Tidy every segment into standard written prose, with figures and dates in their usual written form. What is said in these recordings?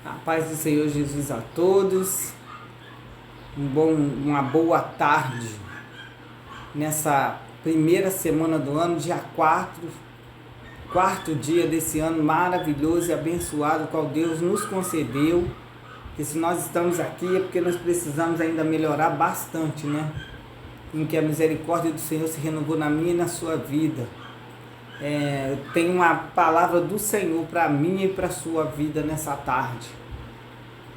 A paz do Senhor Jesus a todos. Uma boa tarde nessa primeira semana do ano, dia 4, quarto dia desse ano maravilhoso e abençoado, qual Deus nos concedeu. Que se nós estamos aqui é porque nós precisamos ainda melhorar bastante, né? Em que a misericórdia do Senhor se renovou na minha e na sua vida. Tem uma palavra do Senhor para mim e para a sua vida nessa tarde.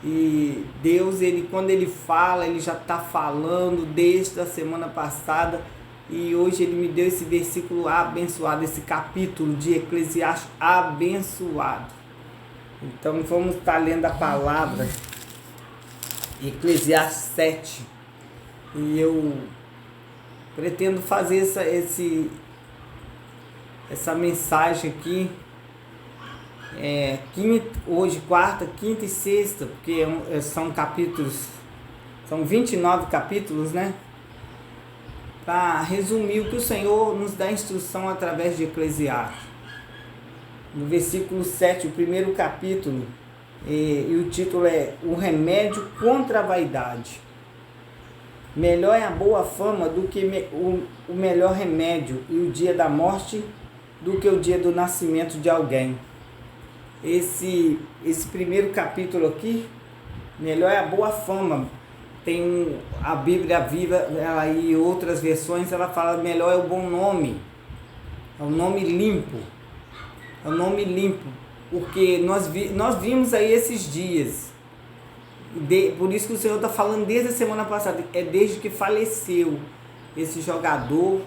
E Deus, quando Ele fala, Ele já está falando desde a semana passada. E hoje Ele me deu esse versículo abençoado, esse capítulo de Eclesiastes abençoado. Então vamos estar lendo a palavra, Eclesiastes 7. E eu pretendo fazer essa mensagem aqui, hoje, quarta, quinta e sexta, porque são capítulos, são 29 capítulos, né? Para resumir o que o Senhor nos dá instrução através de Eclesiastes. No versículo 7, o primeiro capítulo, e o título é O Remédio contra a Vaidade. Melhor é a boa fama do que o melhor remédio, e o dia da morte do que o dia do nascimento de alguém. Esse primeiro capítulo aqui, melhor é a boa fama. Tem a Bíblia Viva e outras versões, ela fala melhor é o bom nome, é o nome limpo, é o nome limpo, porque nós vimos aí esses dias, por isso que o Senhor está falando desde a semana passada, desde que faleceu esse jogador.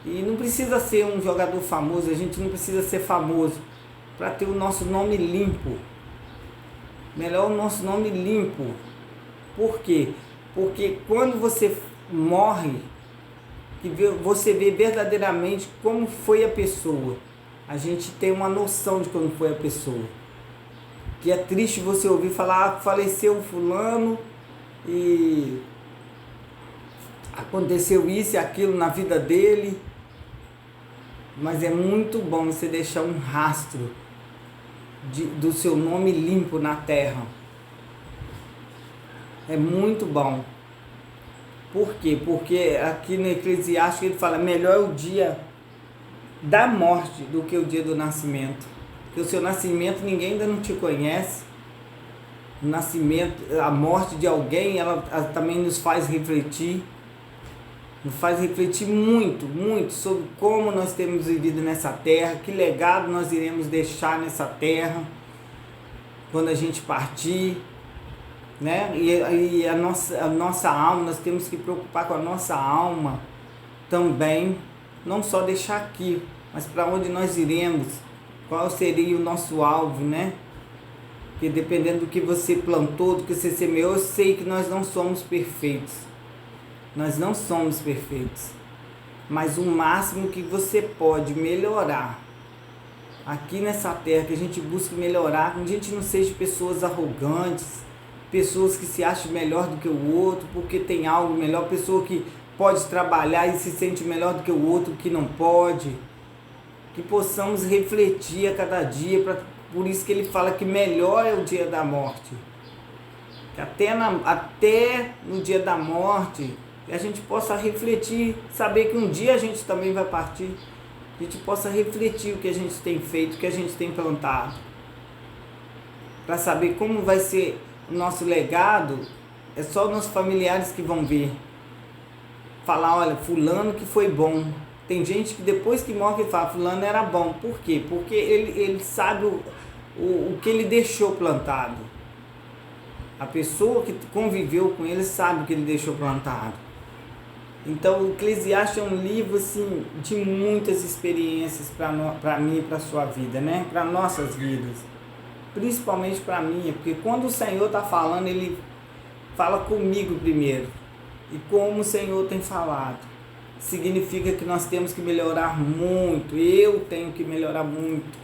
E não precisa ser um jogador famoso, a gente não precisa ser famoso para ter o nosso nome limpo. Melhor o nosso nome limpo. Por quê? Porque quando você morre, você vê verdadeiramente como foi a pessoa. A gente tem uma noção de como foi a pessoa. Que é triste você ouvir falar, faleceu o fulano e aconteceu isso e aquilo na vida dele. Mas é muito bom você deixar um rastro do seu nome limpo na terra. É muito bom. Por quê? Porque aqui no Eclesiastes ele fala, melhor é o dia da morte do que o dia do nascimento. Porque o seu nascimento ninguém ainda não te conhece. O nascimento, a morte de alguém, ela também nos faz refletir. Nos faz refletir muito, muito sobre como nós temos vivido nessa terra, que legado nós iremos deixar nessa terra quando a gente partir, né? E a nossa alma, nós temos que preocupar com a nossa alma também, não só deixar aqui, mas para onde nós iremos, qual seria o nosso alvo, né? Porque dependendo do que você plantou, do que você semeou, eu sei que nós não somos perfeitos. Nós não somos perfeitos, mas o máximo que você pode melhorar aqui nessa terra, que a gente busque melhorar, que a gente não seja pessoas arrogantes, pessoas que se acham melhor do que o outro, porque tem algo melhor, pessoa que pode trabalhar e se sente melhor do que o outro que não pode, que possamos refletir a cada dia, por isso que ele fala que melhor é o dia da morte, que até no dia da morte, que a gente possa refletir, saber que um dia a gente também vai partir, a gente possa refletir o que a gente tem feito, o que a gente tem plantado, para saber como vai ser o nosso legado. É só os nossos familiares que vão ver, falar, olha, fulano que foi bom. Tem gente que depois que morre fala, fulano era bom. Por quê? Porque ele sabe o que ele deixou plantado. A pessoa que conviveu com ele sabe o que ele deixou plantado. Então, o Eclesiastes é um livro assim, de muitas experiências para mim e para a sua vida, né? Para nossas vidas. Principalmente para mim, porque quando o Senhor está falando, Ele fala comigo primeiro. E como o Senhor tem falado, significa que nós temos que melhorar muito. Eu tenho que melhorar muito.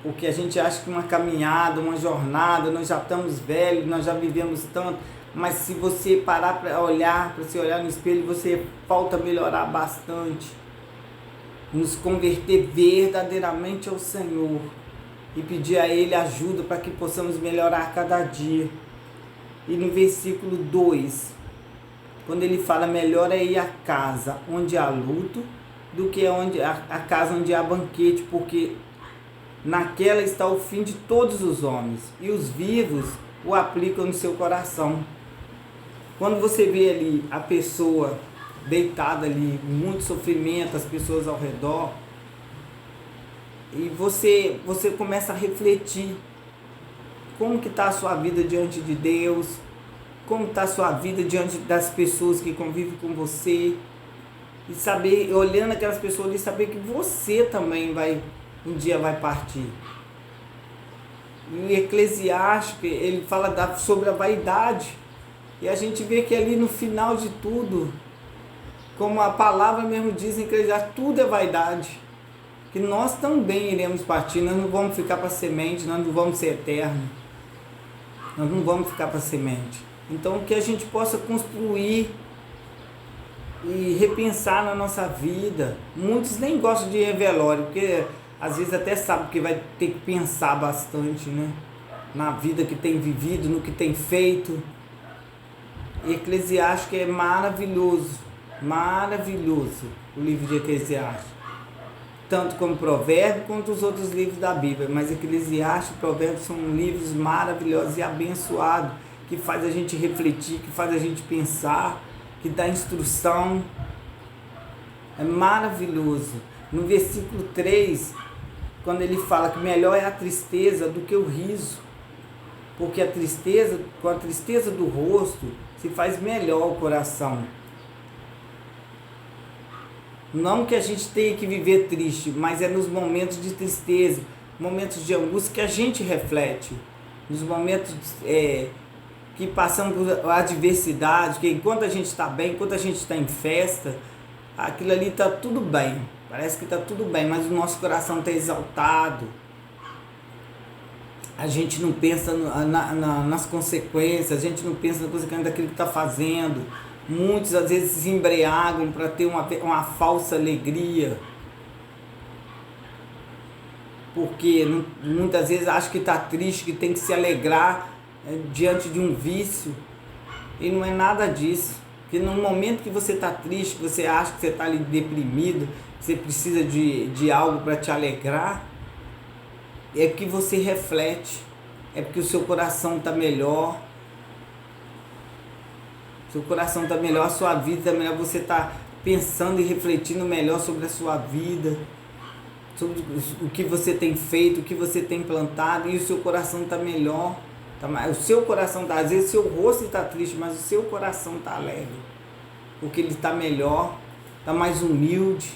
Porque a gente acha que uma caminhada, uma jornada, nós já estamos velhos, nós já vivemos tanto. Mas se você parar para olhar, para se olhar no espelho, você falta melhorar bastante. Nos converter verdadeiramente ao Senhor. e pedir a Ele ajuda para que possamos melhorar a cada dia. E no versículo 2, quando ele fala, melhor é ir à casa onde há luto do que a casa onde há banquete, porque naquela está o fim de todos os homens, e os vivos o aplicam no seu coração. Quando você vê ali a pessoa deitada ali, muito sofrimento, as pessoas ao redor, e você começa a refletir como que está a sua vida diante de Deus, como está a sua vida diante das pessoas que convivem com você, e saber, olhando aquelas pessoas ali, saber que você também um dia vai partir. E o Eclesiástico, ele fala sobre a vaidade, e a gente vê que ali no final de tudo, como a palavra mesmo diz em Eclesiastes, tudo é vaidade, que nós também iremos partir, nós não vamos ficar para semente, nós não vamos ser eternos, nós não vamos ficar para semente. Então que a gente possa construir e repensar na nossa vida. Muitos nem gostam de ir em velório, porque às vezes até sabe que vai ter que pensar bastante, né? Na vida que tem vivido, no que tem feito. E Eclesiástico é maravilhoso, maravilhoso o livro de Eclesiástico. Tanto como Provérbio quanto os outros livros da Bíblia. Mas Eclesiástico e Provérbios são livros maravilhosos e abençoados, que faz a gente refletir, que faz a gente pensar, que dá instrução. É maravilhoso. No versículo 3, quando ele fala que melhor é a tristeza do que o riso, porque com a tristeza do rosto se faz melhor o coração. Não que a gente tenha que viver triste, mas é nos momentos de tristeza, momentos de angústia que a gente reflete, nos momentos que passamos por adversidade, que enquanto a gente está bem, enquanto a gente está em festa, aquilo ali está tudo bem, parece que está tudo bem, mas o nosso coração está exaltado, a gente não pensa nas consequências, a gente não pensa nas consequências daquilo que está fazendo. Muitos às vezes se embriagam para ter uma falsa alegria, porque muitas vezes acham que está triste, que tem que se alegrar diante de um vício, e não é nada disso. Porque no momento que você está triste, que você acha que você está ali deprimido, que você precisa de algo para te alegrar, é que você reflete, é porque o seu coração está melhor, seu coração está melhor, a sua vida está melhor, você está pensando e refletindo melhor sobre a sua vida, sobre o que você tem feito, o que você tem plantado, e o seu coração está melhor. O seu coração está, às vezes seu rosto está triste, mas o seu coração está alegre, porque ele está melhor, está mais humilde.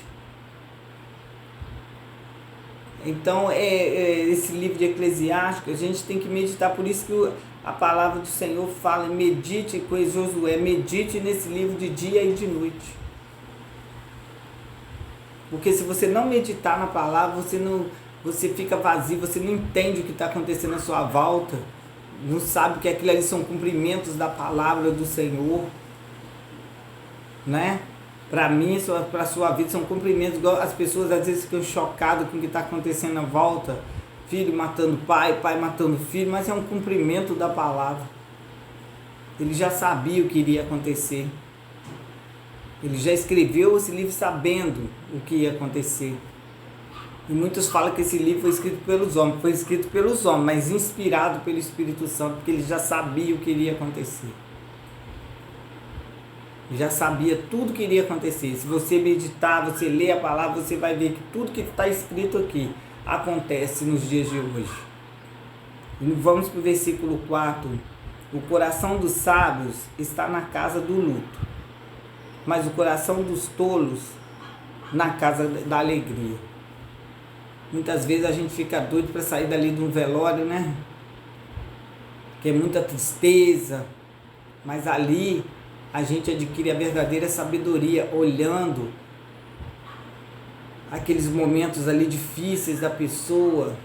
Então esse livro de Eclesiástico a gente tem que meditar, por isso que a palavra do Senhor fala, medite com Josué, medite nesse livro de dia e de noite. Porque se você não meditar na palavra, você fica vazio, você não entende o que está acontecendo à sua volta, não sabe que aquilo ali são cumprimentos da palavra do Senhor, né? Para mim, para a sua vida, são cumprimentos. Igual as pessoas às vezes ficam chocadas com o que está acontecendo à volta, filho matando pai, pai matando filho, mas é um cumprimento da palavra. Ele já sabia o que iria acontecer, ele já escreveu esse livro sabendo o que ia acontecer. E muitos falam que esse livro foi escrito pelos homens. Foi escrito pelos homens, mas inspirado pelo Espírito Santo, porque ele já sabia o que iria acontecer. Ele já sabia tudo que iria acontecer. Se você meditar, você ler a palavra, você vai ver que tudo que está escrito aqui acontece nos dias de hoje. E vamos para o versículo 4. O coração dos sábios está na casa do luto, mas o coração dos tolos na casa da alegria. Muitas vezes a gente fica doido para sair dali de um velório, né? Que é muita tristeza, mas ali a gente adquire a verdadeira sabedoria, olhando aqueles momentos ali difíceis da pessoa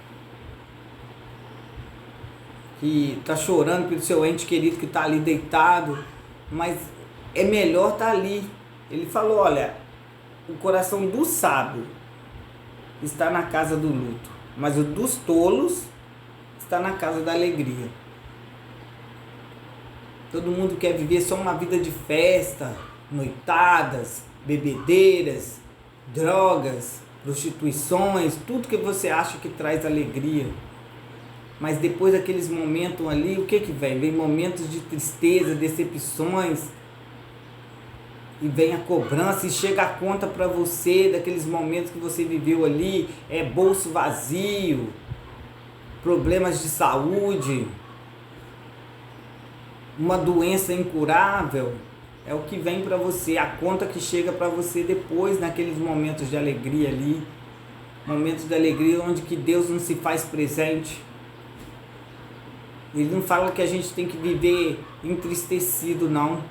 que está chorando pelo seu ente querido que está ali deitado, mas é melhor estar ali. Ele falou, olha, o coração do sábio está na casa do luto, mas o dos tolos está na casa da alegria. Todo mundo quer viver só uma vida de festa, noitadas, bebedeiras, drogas, prostituições, tudo que você acha que traz alegria. Mas depois daqueles momentos ali, o que vem? Vem momentos de tristeza, decepções, e vem a cobrança, e chega a conta para você daqueles momentos que você viveu ali, bolso vazio, problemas de saúde, uma doença incurável. É o que vem para você, a conta que chega para você depois, naqueles momentos de alegria ali, momentos de alegria onde que Deus não se faz presente. Ele não fala que a gente tem que viver entristecido, não,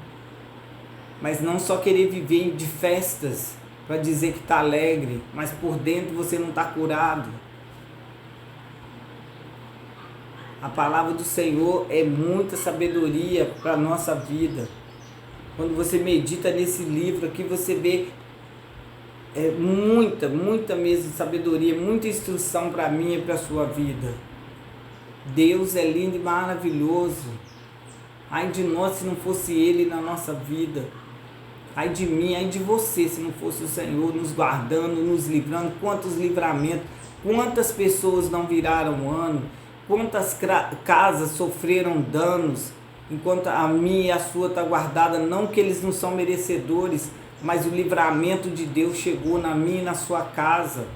mas não só querer viver de festas para dizer que está alegre, mas por dentro você não está curado. A palavra do Senhor é muita sabedoria para a nossa vida. Quando você medita nesse livro aqui, você vê muita mesmo sabedoria, muita instrução para mim e para a sua vida. Deus é lindo e maravilhoso. Ai de nós se não fosse Ele na nossa vida. Ai de mim, ai de você se não fosse o Senhor nos guardando, nos livrando. Quantos livramentos, quantas pessoas não viraram ano, quantas casas sofreram danos, enquanto a minha e a sua está guardada. Não que eles não são merecedores, mas o livramento de Deus chegou na minha e na sua casa.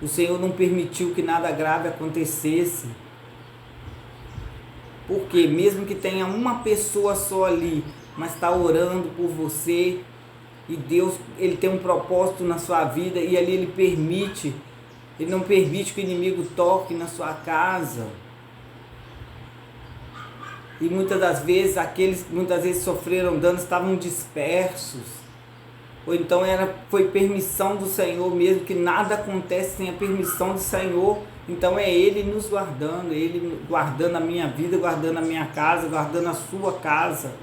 O Senhor não permitiu que nada grave acontecesse. Porque mesmo que tenha uma pessoa só ali, mas está orando por você, e Deus, Ele tem um propósito na sua vida, e ali Ele não permite que o inimigo toque na sua casa. E muitas das vezes, aqueles que muitas vezes sofreram danos estavam dispersos. Ou então foi permissão do Senhor mesmo, que nada acontece sem a permissão do Senhor. Então é Ele nos guardando, Ele guardando a minha vida, guardando a minha casa, guardando a sua casa.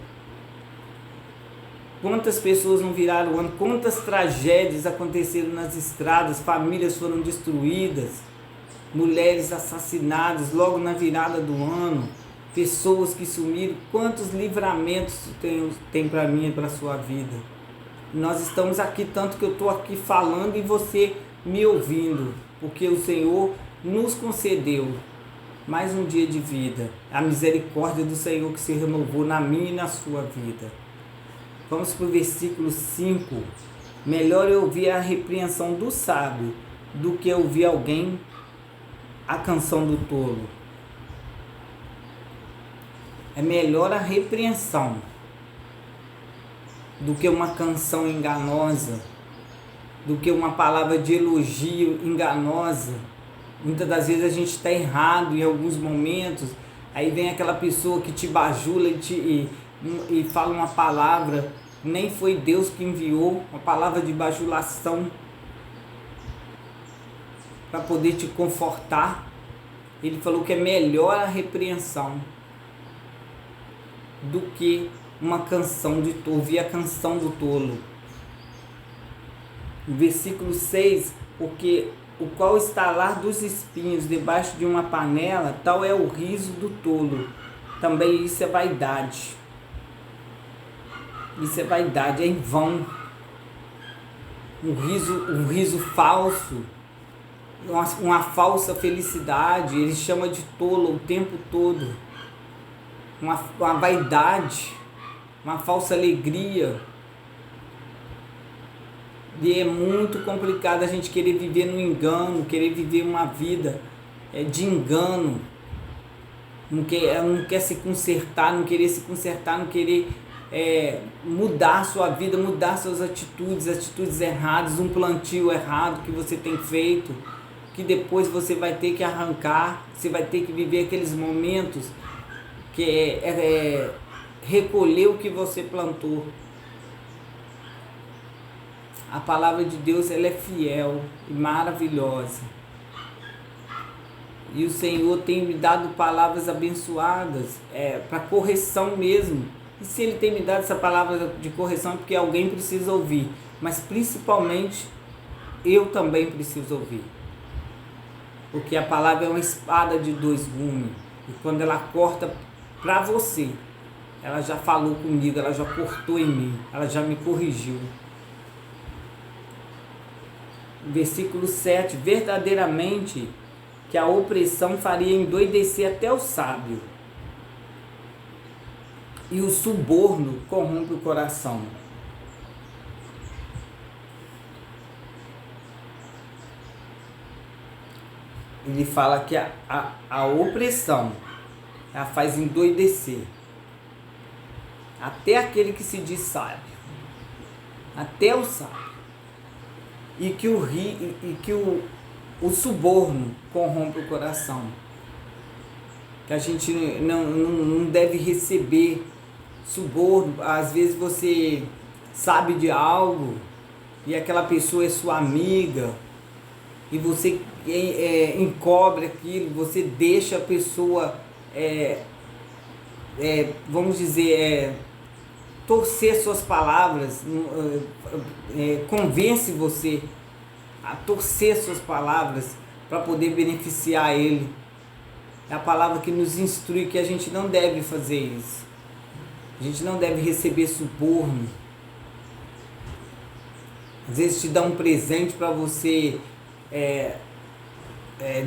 Quantas pessoas não viraram o ano, quantas tragédias aconteceram nas estradas, famílias foram destruídas, mulheres assassinadas logo na virada do ano, pessoas que sumiram. Quantos livramentos tem para mim e para a sua vida? Nós estamos aqui, tanto que eu estou aqui falando e você me ouvindo, porque o Senhor nos concedeu mais um dia de vida, a misericórdia do Senhor que se renovou na minha e na sua vida. Vamos para o versículo 5. Melhor eu ouvir a repreensão do sábio do que ouvir alguém a canção do tolo. É melhor a repreensão do que uma canção enganosa, do que uma palavra de elogio enganosa. Muitas das vezes a gente está errado em alguns momentos, aí vem aquela pessoa que te bajula e fala uma palavra, nem foi Deus que enviou, uma palavra de bajulação para poder te confortar. Ele falou que é melhor a repreensão do que uma canção de tolo, ouvir a canção do tolo. Versículo 6, porque o qual estalar dos espinhos debaixo de uma panela, tal é o riso do tolo. Também isso é vaidade. Isso é vaidade, é em vão. Um riso falso, uma falsa felicidade, ele chama de tolo o tempo todo. Uma vaidade, uma falsa alegria. E é muito complicado a gente querer viver no engano, querer viver uma vida de engano. Não quer se consertar, não querer se consertar, não querer mudar a sua vida, mudar suas atitudes erradas, um plantio errado que você tem feito, que depois você vai ter que arrancar, você vai ter que viver aqueles momentos que recolher o que você plantou. A palavra de Deus, ela é fiel e maravilhosa. E o Senhor tem me dado palavras abençoadas, para correção mesmo. E se Ele tem me dado essa palavra de correção é porque alguém precisa ouvir. Mas principalmente, eu também preciso ouvir. Porque a palavra é uma espada de dois gumes. E quando ela corta para você, ela já falou comigo, ela já cortou em mim, ela já me corrigiu. Versículo 7. Verdadeiramente que a opressão faria endoidecer até o sábio, e o suborno corrompe o coração. Ele fala que a opressão ela faz endoidecer até aquele que se diz sábio, até o sábio, e que o suborno corrompe o coração, que a gente não deve receber suborno. Às vezes você sabe de algo e aquela pessoa é sua amiga e você encobre aquilo, você deixa a pessoa, vamos dizer, torcer suas palavras, convence você a torcer suas palavras para poder beneficiar ele. É a palavra que nos instrui que a gente não deve fazer isso. A gente não deve receber suborno. Às vezes te dá um presente para você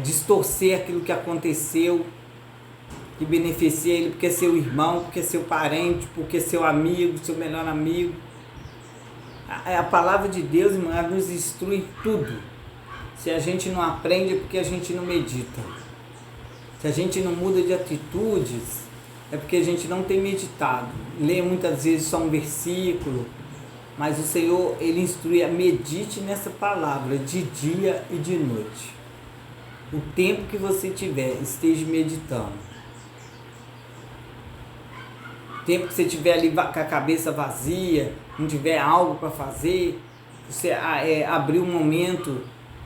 distorcer aquilo que aconteceu, que beneficia ele porque é seu irmão, porque é seu parente, porque é seu amigo, seu melhor amigo. A palavra de Deus, irmão, ela nos instrui tudo. Se a gente não aprende é porque a gente não medita. Se a gente não muda de atitudes é porque a gente não tem meditado. Lê muitas vezes só um versículo, mas o Senhor, Ele instrui a medite nessa palavra de dia e de noite. O tempo que você tiver, esteja meditando. O tempo que você tiver ali com a cabeça vazia, não tiver algo para fazer, você abrir um momento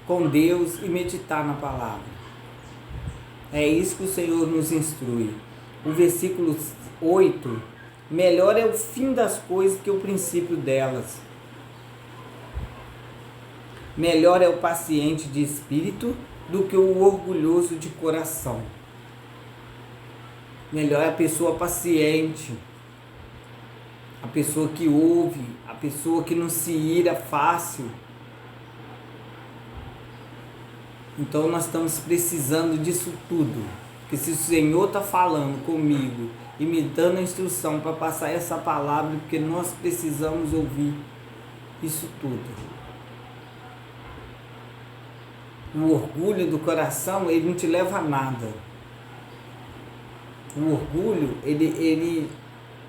com Deus e meditar na palavra. É isso que o Senhor nos instrui. O versículo 8, melhor é o fim das coisas que o princípio delas. Melhor é o paciente de espírito do que o orgulhoso de coração. Melhor é a pessoa paciente, a pessoa que ouve, a pessoa que não se ira fácil. Então nós estamos precisando disso tudo. Porque se o Senhor está falando comigo e me dando a instrução para passar essa palavra, porque nós precisamos ouvir isso tudo. O orgulho do coração, ele não te leva a nada. O orgulho, ele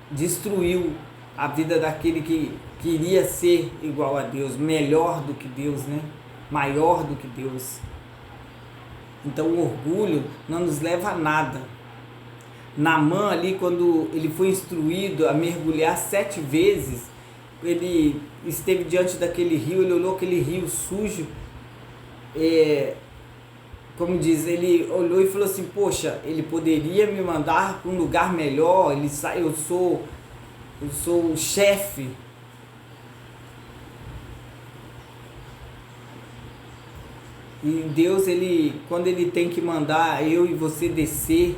destruiu a vida daquele que queria ser igual a Deus, melhor do que Deus, né? Maior do que Deus. Então o orgulho não nos leva a nada. Naamã ali, quando ele foi instruído a mergulhar 7 vezes, ele esteve diante daquele rio, ele olhou aquele rio sujo, como diz, ele olhou e falou assim, poxa, ele poderia me mandar para um lugar melhor, eu sou o chefe. E Deus, quando Ele tem que mandar eu e você descer,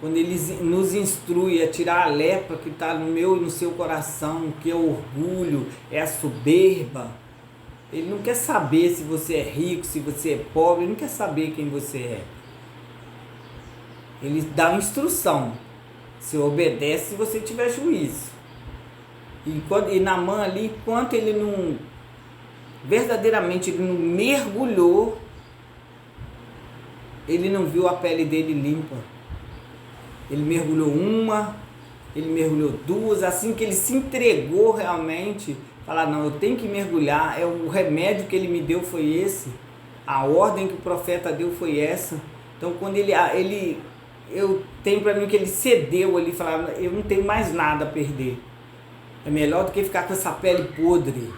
quando Ele nos instrui a tirar a lepra que está no meu e no seu coração, que é o orgulho, é a soberba, Ele não quer saber se você é rico, se você é pobre, Ele não quer saber quem você é. Ele dá uma instrução, você obedece se você tiver juízo. E Naamã ali, enquanto ele não... verdadeiramente ele não mergulhou, ele não viu a pele dele limpa. Ele mergulhou uma, ele mergulhou 2, assim que ele se entregou realmente, falar, não, eu tenho que mergulhar, o remédio que ele me deu foi esse, a ordem que o profeta deu foi essa. Então quando eu tenho para mim que ele cedeu ali, falar, eu não tenho mais nada a perder, é melhor do que ficar com essa pele podre.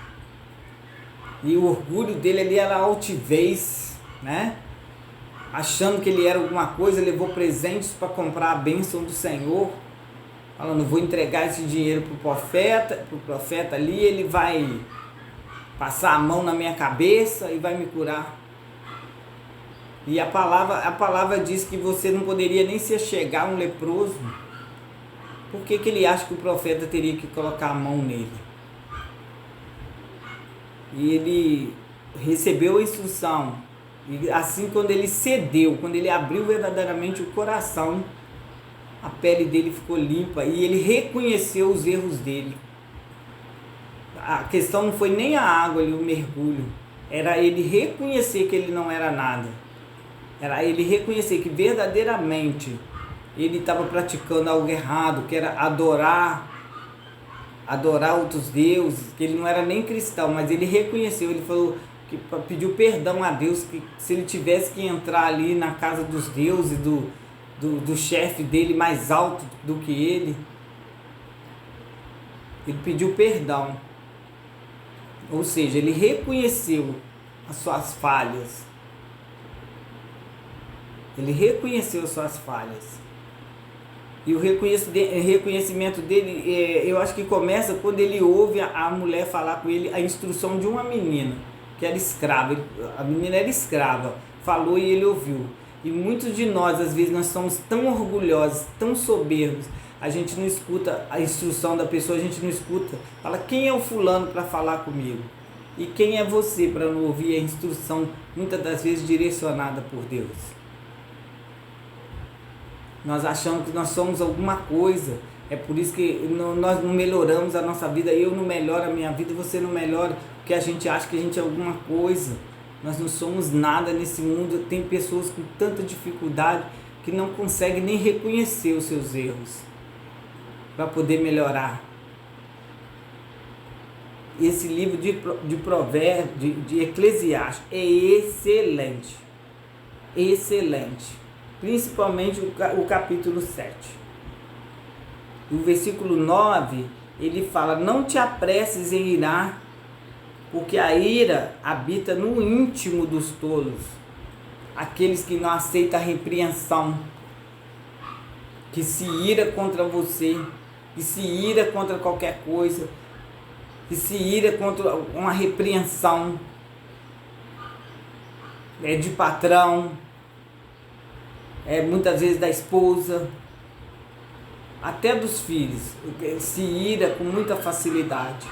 E o orgulho dele ali era altivez, né? Achando que ele era alguma coisa, levou presentes para comprar a bênção do Senhor, falando, vou entregar esse dinheiro para o profeta ali, ele vai passar a mão na minha cabeça e vai me curar. E a palavra diz que você não poderia nem se chegar a um leproso. Por que ele acha que o profeta teria que colocar a mão nele? E ele recebeu a instrução. E assim, quando ele cedeu, quando ele abriu verdadeiramente o coração, a pele dele ficou limpa e ele reconheceu os erros dele. A questão não foi nem a água ali, o mergulho. Era ele reconhecer que ele não era nada. Era ele reconhecer que verdadeiramente ele estava praticando algo errado, que era adorar outros deuses, que ele não era nem cristão, mas ele reconheceu, ele falou que pediu perdão a Deus, que se ele tivesse que entrar ali na casa dos deuses, do chefe dele mais alto do que ele pediu perdão. Ou seja, ele reconheceu as suas falhas. Ele reconheceu as suas falhas. E o reconhecimento dele, eu acho que começa quando ele ouve a mulher falar com ele a instrução de uma menina, que era escrava. A menina era escrava, falou e ele ouviu. E muitos de nós, às vezes, nós somos tão orgulhosos, tão soberbos, a gente não escuta a instrução da pessoa, a gente não escuta. Fala, quem é o fulano para falar comigo? E quem é você para não ouvir a instrução, muitas das vezes direcionada por Deus? Nós achamos que nós somos alguma coisa. É por isso que nós não melhoramos a nossa vida. Eu não melhoro a minha vida, você não melhora, porque a gente acha que a gente é alguma coisa. Nós não somos nada nesse mundo. Tem pessoas com tanta dificuldade que não conseguem nem reconhecer os seus erros para poder melhorar. Esse livro de Provérbios, de Eclesiastes, é excelente. Excelente. Principalmente o capítulo 7. O versículo 9, ele fala, não te apresses em irar, porque a ira habita no íntimo dos tolos, aqueles que não aceitam a repreensão, que se ira contra você, que se ira contra qualquer coisa, que se ira contra uma repreensão de patrão, muitas vezes da esposa, até dos filhos, se ira com muita facilidade.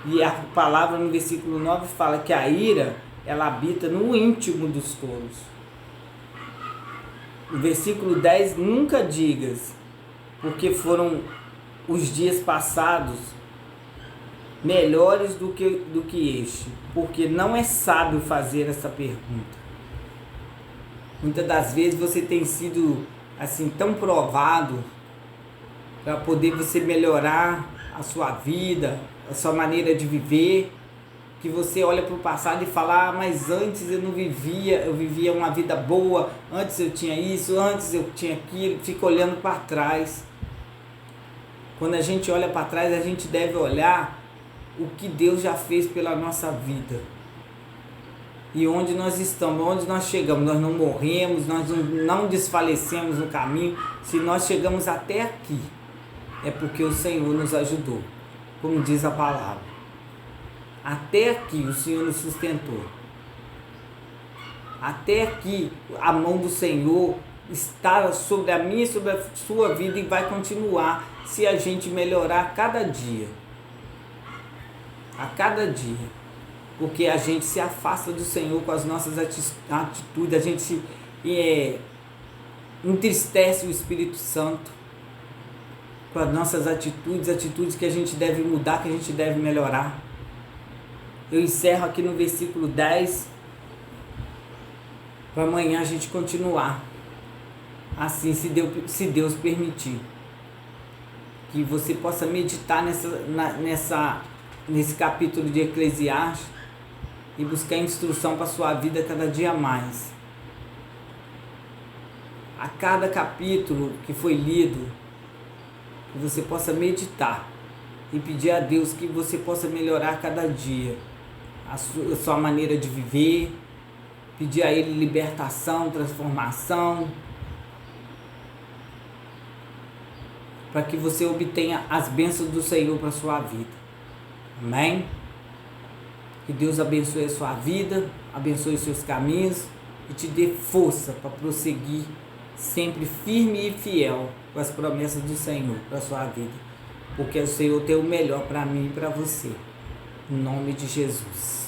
E a palavra no versículo 9 fala que a ira, ela habita no íntimo dos tolos. No versículo 10, nunca digas, porque foram os dias passados melhores do que este, porque não é sábio fazer essa pergunta. Muitas das vezes você tem sido assim tão provado para poder você melhorar a sua vida, a sua maneira de viver, que você olha para o passado e fala, mas antes eu não vivia, eu vivia uma vida boa, antes eu tinha isso, antes eu tinha aquilo, fica olhando para trás. Quando a gente olha para trás, a gente deve olhar o que Deus já fez pela nossa vida. E onde nós estamos, onde nós chegamos, nós não morremos, nós não desfalecemos no caminho. Se nós chegamos até aqui, é porque o Senhor nos ajudou, como diz a palavra. Até aqui o Senhor nos sustentou. Até aqui a mão do Senhor está sobre a minha e sobre a sua vida e vai continuar se a gente melhorar a cada dia. A cada dia. Porque a gente se afasta do Senhor com as nossas atitudes, a gente se entristece o Espírito Santo com as nossas atitudes que a gente deve mudar, que a gente deve melhorar. Eu encerro aqui no versículo 10, para amanhã a gente continuar, assim, se Deus permitir. Que você possa meditar nesse capítulo de Eclesiastes e buscar instrução para a sua vida cada dia mais. A cada capítulo que foi lido, que você possa meditar e pedir a Deus que você possa melhorar cada dia a sua maneira de viver, pedir a Ele libertação, transformação, para que você obtenha as bênçãos do Senhor para a sua vida. Amém? Que Deus abençoe a sua vida, abençoe os seus caminhos e te dê força para prosseguir sempre firme e fiel com as promessas do Senhor para a sua vida, porque o Senhor tem o melhor para mim e para você. Em nome de Jesus.